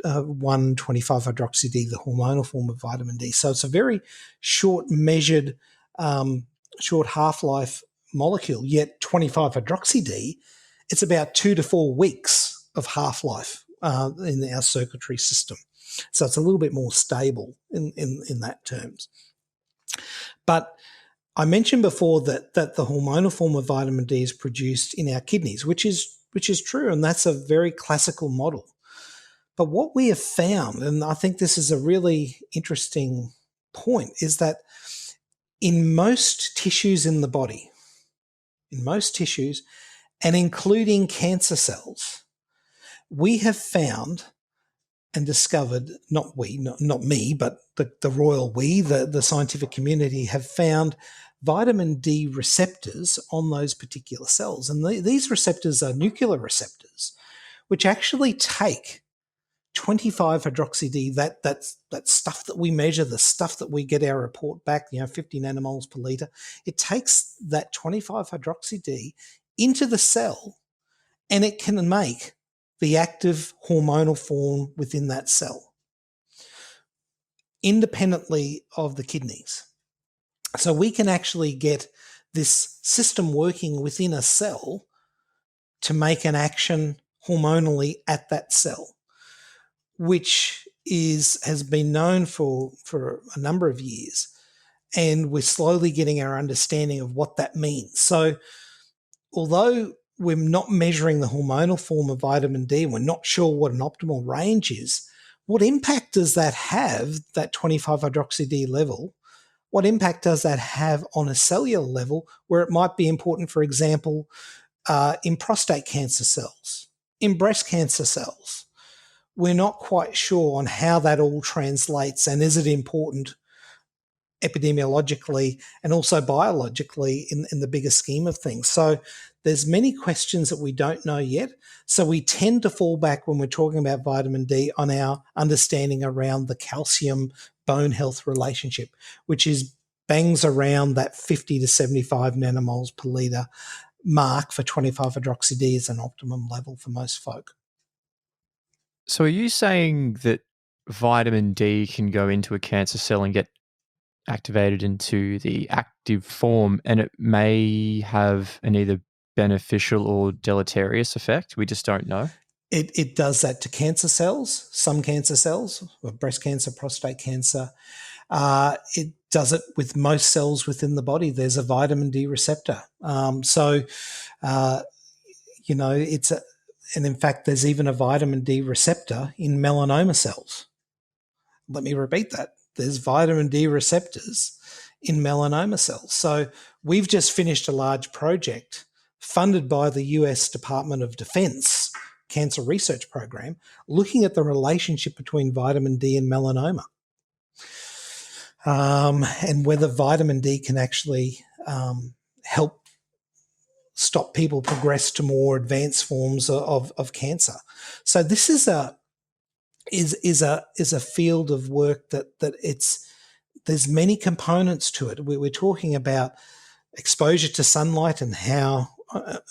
1,25-hydroxy-D, the hormonal form of vitamin D. So it's a very short measured, short half-life molecule, yet 25-hydroxy-D, it's about 2 to 4 weeks of half-life in our circuitry system. So it's a little bit more stable in that terms. But I mentioned before that the hormonal form of vitamin D is produced in our kidneys, which is true, and that's a very classical model. But what we have found, and I think this is a really interesting point, is that in most tissues in the body, and including cancer cells, we have found and discovered, not me, but the royal we, the scientific community, have found vitamin D receptors on those particular cells. And these receptors are nuclear receptors, which actually take 25-hydroxy-D, that stuff that we measure, the stuff that we get our report back, 50 nanomoles per litre, it takes that 25-hydroxy-D into the cell, and it can make the active hormonal form within that cell, independently of the kidneys. So we can actually get this system working within a cell to make an action hormonally at that cell, which has been known for a number of years. And we're slowly getting our understanding of what that means. So although we're not measuring the hormonal form of vitamin D, and we're not sure what an optimal range is, what impact does that have, that 25-hydroxy-D level? What impact does that have on a cellular level where it might be important, for example, in prostate cancer cells, in breast cancer cells? We're not quite sure on how that all translates, and is it important epidemiologically and also biologically in the bigger scheme of things. So there's many questions that we don't know yet. So we tend to fall back when we're talking about vitamin D on our understanding around the calcium bone health relationship, which bangs around that 50 to 75 nanomoles per litre mark for 25-hydroxy-D as an optimum level for most folk. So are you saying that vitamin D can go into a cancer cell and get activated into the active form, and it may have an either beneficial or deleterious effect? We just don't know. It does that to cancer cells, some cancer cells, breast cancer, prostate cancer. It does it with most cells within the body. There's a vitamin D receptor. And in fact, there's even a vitamin D receptor in melanoma cells. Let me repeat that. There's vitamin D receptors in melanoma cells. So we've just finished a large project funded by the US Department of Defense Cancer Research Program, looking at the relationship between vitamin D and melanoma, and whether vitamin D can actually help stop people progress to more advanced forms of cancer. So this is a field of work that there's many components to it. We're talking about exposure to sunlight and how,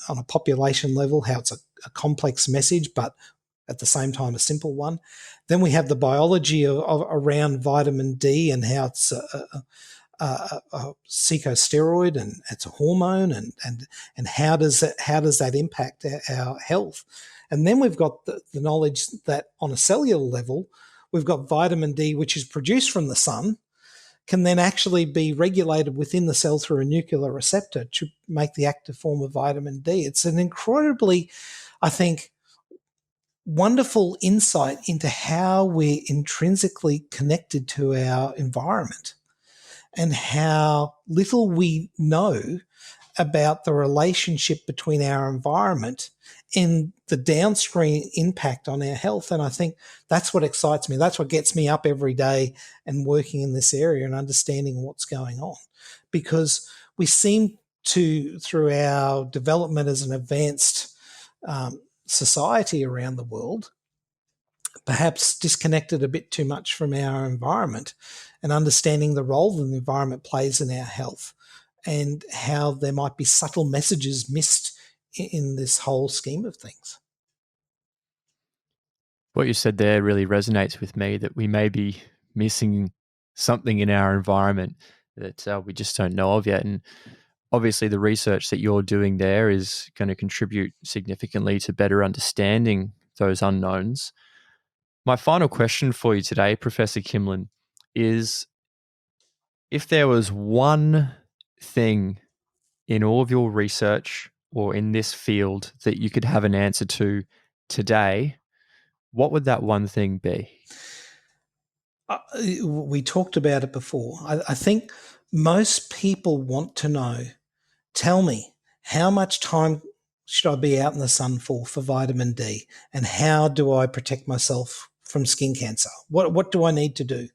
on a population level, how it's a complex message, but at the same time a simple one. Then we have the biology of around vitamin D and how it's a corticosteroid and it's a hormone, and how does that impact our health? And then we've got the knowledge that on a cellular level, we've got vitamin D, which is produced from the sun, can then actually be regulated within the cell through a nuclear receptor to make the active form of vitamin D. It's an incredibly, I think, wonderful insight into how we're intrinsically connected to our environment and how little we know about the relationship between our environment and the downstream impact on our health. And I think that's what excites me. That's what gets me up every day and working in this area and understanding what's going on. Because we seem to, through our development as an advanced society around the world, perhaps disconnected a bit too much from our environment and understanding the role that the environment plays in our health and how there might be subtle messages missed in this whole scheme of things. What you said there really resonates with me, that we may be missing something in our environment that we just don't know of yet. And obviously the research that you're doing there is going to contribute significantly to better understanding those unknowns. My final question for you today, Professor Kimlin, is if there was one thing in all of your research or in this field that you could have an answer to today, what would that one thing be? We talked about it before. I think most people want to know, tell me, how much time should I be out in the sun for vitamin D? And how do I protect myself from skin cancer? What do I need to do?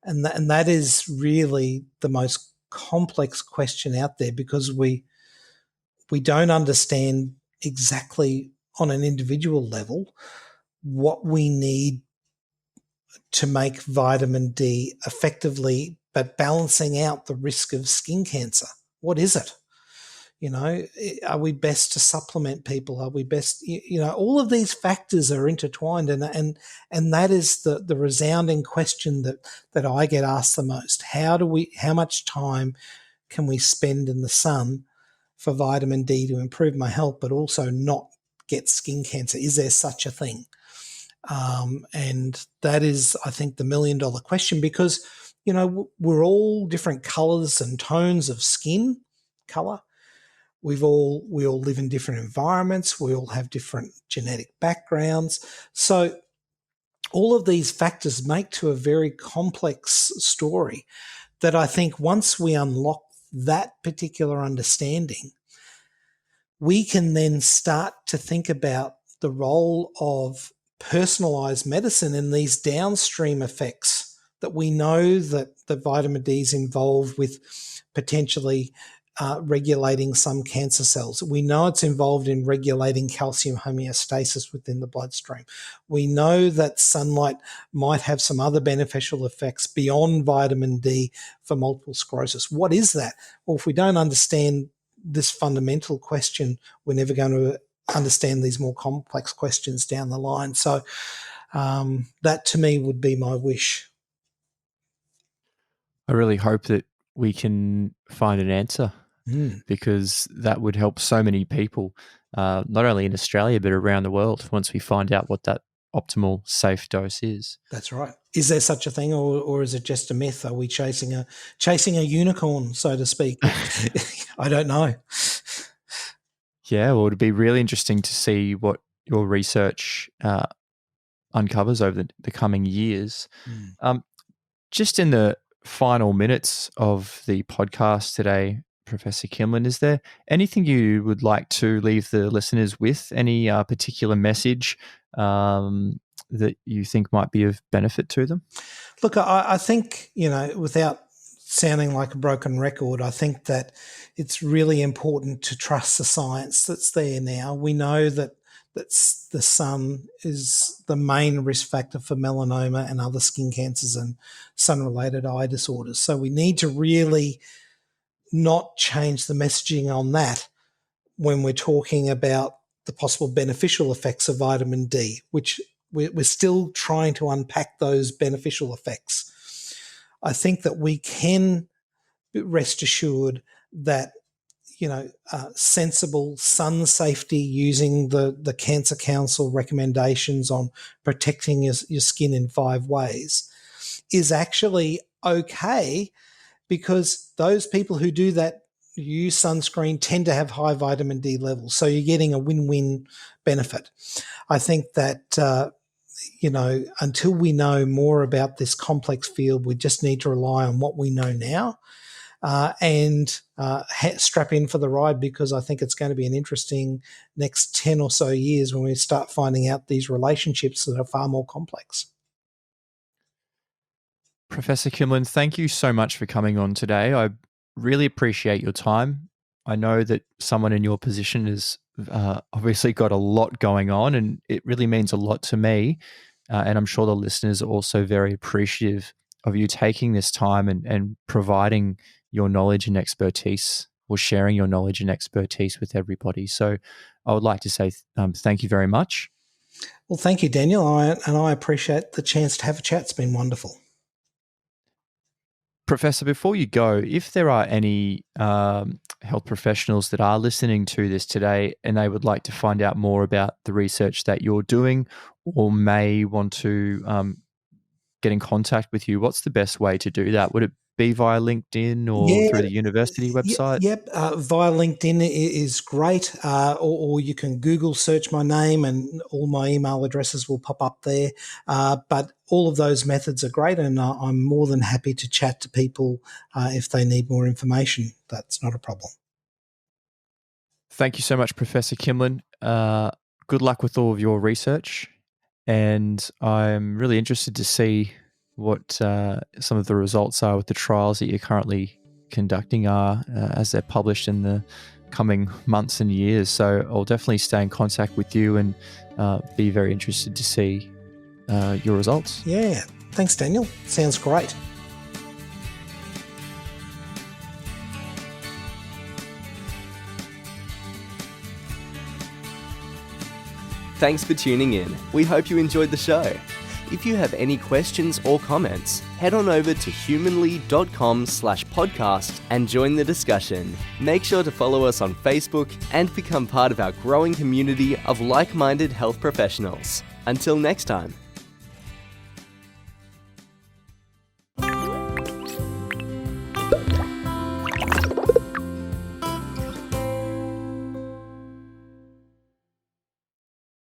And that is really the most complex question out there, because we don't understand exactly on an individual level what we need to make vitamin D effectively, but balancing out the risk of skin cancer. What is it? Are we best to supplement people? Are we best, all of these factors are intertwined, and that is the resounding question that I get asked the most. How much time can we spend in the sun for vitamin D to improve my health, but also not get skin cancer? Is there such a thing? And that is, I think, the $1 million question, because, we're all different colors and tones of skin color. We all live in different environments. We all have different genetic backgrounds. So all of these factors make to a very complex story that I think once we unlock that particular understanding, we can then start to think about the role of personalized medicine in these downstream effects that we know that the vitamin D is involved with, potentially regulating some cancer cells. We know it's involved in regulating calcium homeostasis within the bloodstream. We know that sunlight might have some other beneficial effects beyond vitamin D for multiple sclerosis. What is that? Well, if we don't understand this fundamental question, we're never going to understand these more complex questions down the line. So that to me would be my wish. I really hope that we can find an answer, because that would help so many people, not only in Australia but around the world, once we find out what that optimal safe dose is. That's right. Is there such a thing, or is it just a myth? Are we chasing a unicorn, so to speak? I don't know. Yeah, well, it'd be really interesting to see what your research uncovers over the coming years. Just in the final minutes of the podcast today, Professor Kimlin, is there anything you would like to leave the listeners with? Any particular message that you think might be of benefit to them? Look, I think, without sounding like a broken record, I think that it's really important to trust the science that's there now. We know that the sun is the main risk factor for melanoma and other skin cancers and sun-related eye disorders. So we need to really not change the messaging on that when we're talking about the possible beneficial effects of vitamin D, which we're still trying to unpack those beneficial effects. I think that we can rest assured that sensible sun safety using the Cancer Council recommendations on protecting your skin in 5 ways is actually okay, because those people who do that, use sunscreen, tend to have high vitamin D levels. So you're getting a win-win benefit. I think that, until we know more about this complex field, we just need to rely on what we know now. And strap in for the ride, because I think it's going to be an interesting next 10 or so years when we start finding out these relationships that are far more complex. Professor Kimlin, thank you so much for coming on today. I really appreciate your time. I know that someone in your position has obviously got a lot going on, and it really means a lot to me. And I'm sure the listeners are also very appreciative of you taking this time and providing your knowledge and expertise, or sharing your knowledge and expertise with everybody. So I would like to say thank you very much. Well, thank you, Daniel. I appreciate the chance to have a chat. It's been wonderful. Professor, before you go, if there are any health professionals that are listening to this today and they would like to find out more about the research that you're doing or may want to get in contact with you, what's the best way to do that? Would it be via LinkedIn or Yeah, through the university website? yep. Via LinkedIn is great, or you can Google search my name and all my email addresses will pop up there. But all of those methods are great, and I'm more than happy to chat to people if they need more information. That's not a problem. Thank you so much, Professor Kimlin. Good luck with all of your research. And I'm really interested to see what some of the results are with the trials that you're currently conducting are as they're published in the coming months and years. So I'll definitely stay in contact with you and be very interested to see your results. Yeah, thanks, Daniel. Sounds great. Thanks for tuning in. We hope you enjoyed the show. If you have any questions or comments, head on over to humanley.com/podcast and join the discussion. Make sure to follow us on Facebook and become part of our growing community of like-minded health professionals. Until next time.